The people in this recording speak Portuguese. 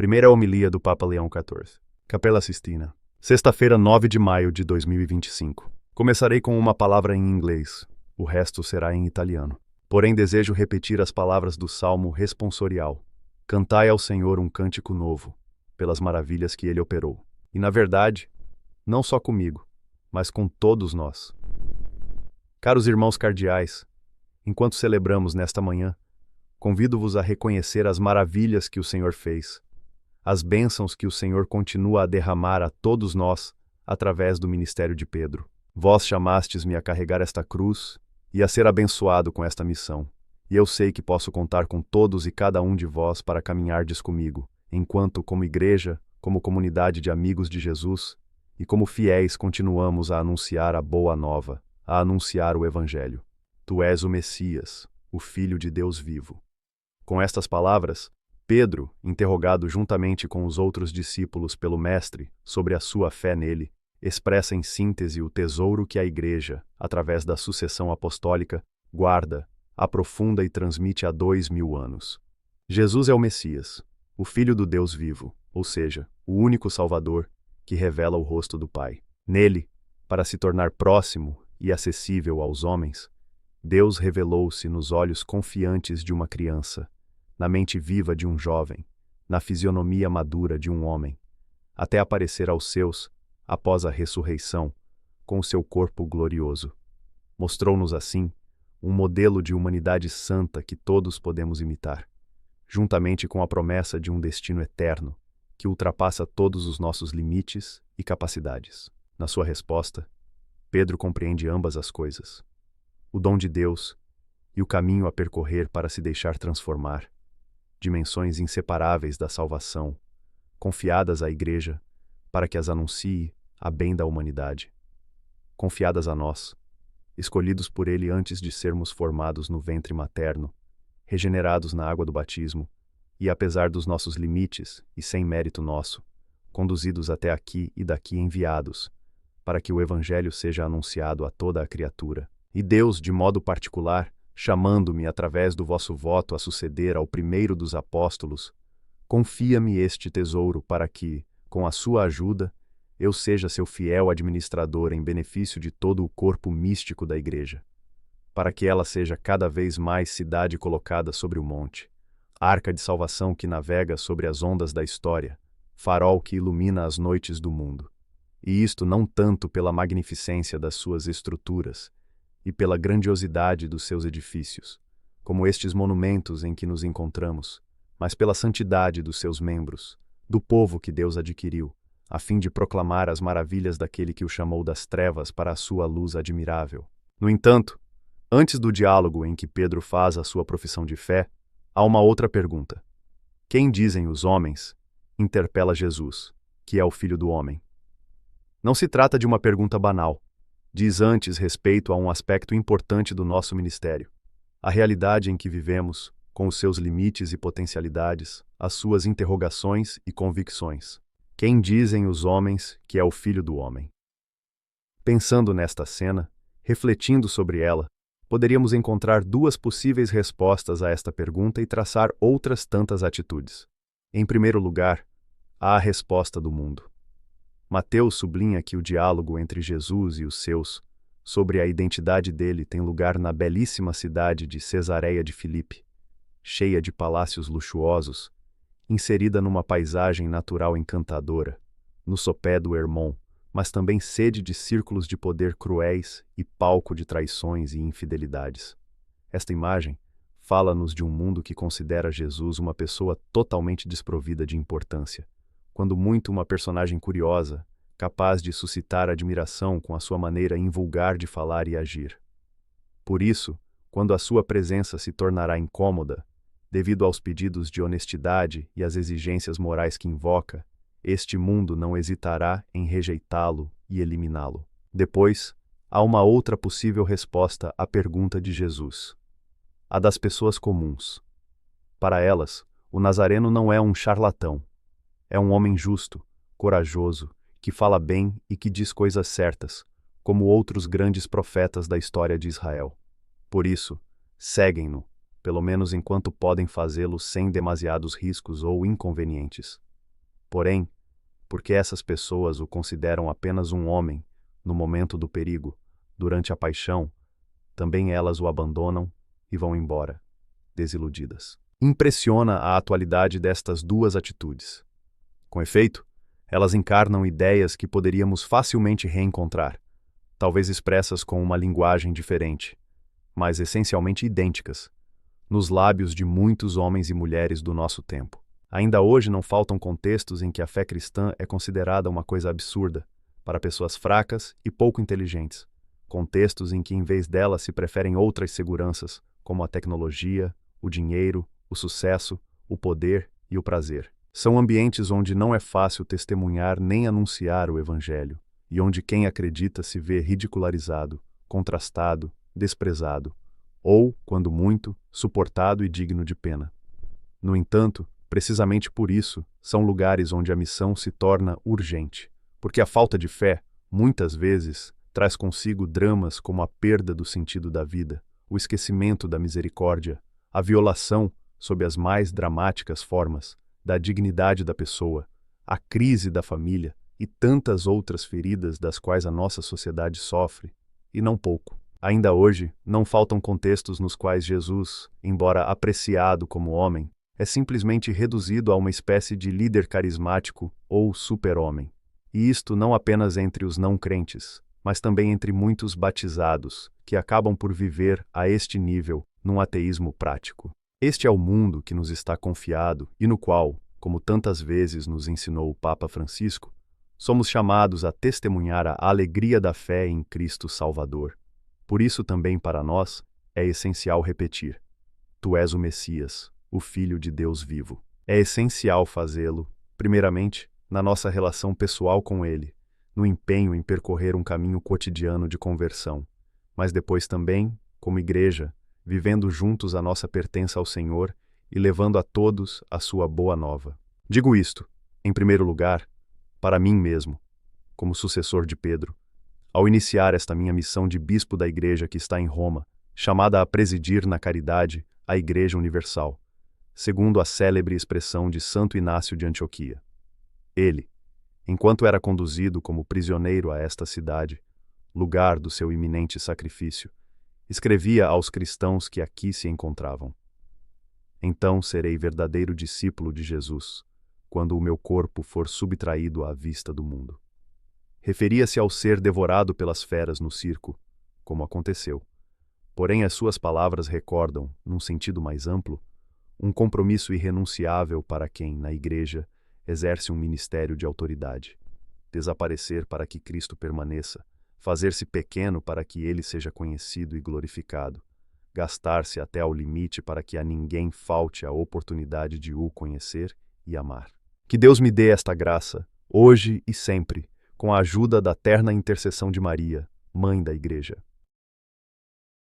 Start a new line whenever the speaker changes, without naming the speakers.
Primeira homilia do Papa Leão XIV. Capela Sistina. Sexta-feira, 9 de maio de 2025. Começarei com uma palavra em inglês, o resto será em italiano. Porém, desejo repetir as palavras do Salmo responsorial. Cantai ao Senhor um cântico novo, pelas maravilhas que Ele operou. E, na verdade, não só comigo, mas com todos nós. Caros irmãos cardeais, enquanto celebramos nesta manhã, convido-vos a reconhecer as maravilhas que o Senhor fez, as bênçãos que o Senhor continua a derramar a todos nós através do ministério de Pedro. Vós chamastes-me a carregar esta cruz e a ser abençoado com esta missão. E eu sei que posso contar com todos e cada um de vós para caminhardes comigo, enquanto, como igreja, como comunidade de amigos de Jesus, e como fiéis continuamos a anunciar a boa nova, a anunciar o Evangelho. Tu és o Messias, o Filho de Deus vivo. Com estas palavras, Pedro, interrogado juntamente com os outros discípulos pelo Mestre sobre a sua fé nele, expressa em síntese o tesouro que a Igreja, através da sucessão apostólica, guarda, aprofunda e transmite há 2000 anos. Jesus é o Messias, o Filho do Deus vivo, ou seja, o único Salvador que revela o rosto do Pai. Nele, para se tornar próximo e acessível aos homens, Deus revelou-se nos olhos confiantes de uma criança, na mente viva de um jovem, na fisionomia madura de um homem, até aparecer aos seus, após a ressurreição, com o seu corpo glorioso. Mostrou-nos assim um modelo de humanidade santa que todos podemos imitar, juntamente com a promessa de um destino eterno, que ultrapassa todos os nossos limites e capacidades. Na sua resposta, Pedro compreende ambas as coisas: o dom de Deus e o caminho a percorrer para se deixar transformar, dimensões inseparáveis da salvação, confiadas à Igreja para que as anuncie a bem da humanidade. Confiadas a nós, escolhidos por Ele antes de sermos formados no ventre materno, regenerados na água do batismo, e apesar dos nossos limites e sem mérito nosso, conduzidos até aqui e daqui enviados, para que o Evangelho seja anunciado a toda a criatura. E Deus, de modo particular, chamando-me através do vosso voto a suceder ao primeiro dos apóstolos, confia-me este tesouro para que, com a sua ajuda, eu seja seu fiel administrador em benefício de todo o corpo místico da Igreja, para que ela seja cada vez mais cidade colocada sobre o monte, arca de salvação que navega sobre as ondas da história, farol que ilumina as noites do mundo. E isto não tanto pela magnificência das suas estruturas e pela grandiosidade dos seus edifícios, como estes monumentos em que nos encontramos, mas pela santidade dos seus membros, do povo que Deus adquiriu, a fim de proclamar as maravilhas daquele que o chamou das trevas para a sua luz admirável. No entanto, antes do diálogo em que Pedro faz a sua profissão de fé, há uma outra pergunta. Quem dizem os homens? Interpela Jesus, que é o Filho do Homem. Não se trata de uma pergunta banal. Diz antes respeito a um aspecto importante do nosso ministério: a realidade em que vivemos, com os seus limites e potencialidades, as suas interrogações e convicções. Quem dizem os homens que é o Filho do Homem? Pensando nesta cena, refletindo sobre ela, poderíamos encontrar duas possíveis respostas a esta pergunta e traçar outras tantas atitudes. Em primeiro lugar, há a resposta do mundo. Mateus sublinha que o diálogo entre Jesus e os seus sobre a identidade dele tem lugar na belíssima cidade de Cesareia de Filipe, cheia de palácios luxuosos, inserida numa paisagem natural encantadora, no sopé do Hermon, mas também sede de círculos de poder cruéis e palco de traições e infidelidades. Esta imagem fala-nos de um mundo que considera Jesus uma pessoa totalmente desprovida de importância, quando muito uma personagem curiosa, capaz de suscitar admiração com a sua maneira invulgar de falar e agir. Por isso, quando a sua presença se tornará incômoda, devido aos pedidos de honestidade e às exigências morais que invoca, este mundo não hesitará em rejeitá-lo e eliminá-lo. Depois, há uma outra possível resposta à pergunta de Jesus: a das pessoas comuns. Para elas, o Nazareno não é um charlatão. É um homem justo, corajoso, que fala bem e que diz coisas certas, como outros grandes profetas da história de Israel. Por isso, seguem-no, pelo menos enquanto podem fazê-lo sem demasiados riscos ou inconvenientes. Porém, porque essas pessoas o consideram apenas um homem, no momento do perigo, durante a paixão, também elas o abandonam e vão embora, desiludidas. Impressiona a atualidade destas duas atitudes. Com efeito, elas encarnam ideias que poderíamos facilmente reencontrar, talvez expressas com uma linguagem diferente, mas essencialmente idênticas, nos lábios de muitos homens e mulheres do nosso tempo. Ainda hoje não faltam contextos em que a fé cristã é considerada uma coisa absurda, para pessoas fracas e pouco inteligentes. Contextos em que, em vez dela, se preferem outras seguranças, como a tecnologia, o dinheiro, o sucesso, o poder e o prazer. São ambientes onde não é fácil testemunhar nem anunciar o Evangelho, e onde quem acredita se vê ridicularizado, contrastado, desprezado, ou, quando muito, suportado e digno de pena. No entanto, precisamente por isso, são lugares onde a missão se torna urgente, porque a falta de fé, muitas vezes, traz consigo dramas como a perda do sentido da vida, o esquecimento da misericórdia, a violação, sob as mais dramáticas formas, da dignidade da pessoa, a crise da família e tantas outras feridas das quais a nossa sociedade sofre, e não pouco. Ainda hoje, não faltam contextos nos quais Jesus, embora apreciado como homem, é simplesmente reduzido a uma espécie de líder carismático ou super-homem. E isto não apenas entre os não-crentes, mas também entre muitos batizados, que acabam por viver a este nível num ateísmo prático. Este é o mundo que nos está confiado e no qual, como tantas vezes nos ensinou o Papa Francisco, somos chamados a testemunhar a alegria da fé em Cristo Salvador. Por isso também para nós é essencial repetir: Tu és o Messias, o Filho de Deus vivo. É essencial fazê-lo, primeiramente, na nossa relação pessoal com Ele, no empenho em percorrer um caminho cotidiano de conversão, mas depois também, como igreja, vivendo juntos a nossa pertença ao Senhor e levando a todos a sua boa nova. Digo isto, em primeiro lugar, para mim mesmo, como sucessor de Pedro, ao iniciar esta minha missão de bispo da igreja que está em Roma, chamada a presidir na caridade a Igreja Universal, segundo a célebre expressão de Santo Inácio de Antioquia. Ele, enquanto era conduzido como prisioneiro a esta cidade, lugar do seu iminente sacrifício, escrevia aos cristãos que aqui se encontravam: Então serei verdadeiro discípulo de Jesus, quando o meu corpo for subtraído à vista do mundo. Referia-se ao ser devorado pelas feras no circo, como aconteceu. Porém, as suas palavras recordam, num sentido mais amplo, um compromisso irrenunciável para quem, na Igreja, exerce um ministério de autoridade. Desaparecer para que Cristo permaneça, fazer-se pequeno para que Ele seja conhecido e glorificado, gastar-se até ao limite para que a ninguém falte a oportunidade de o conhecer e amar. Que Deus me dê esta graça, hoje e sempre, com a ajuda da terna intercessão de Maria, Mãe da Igreja.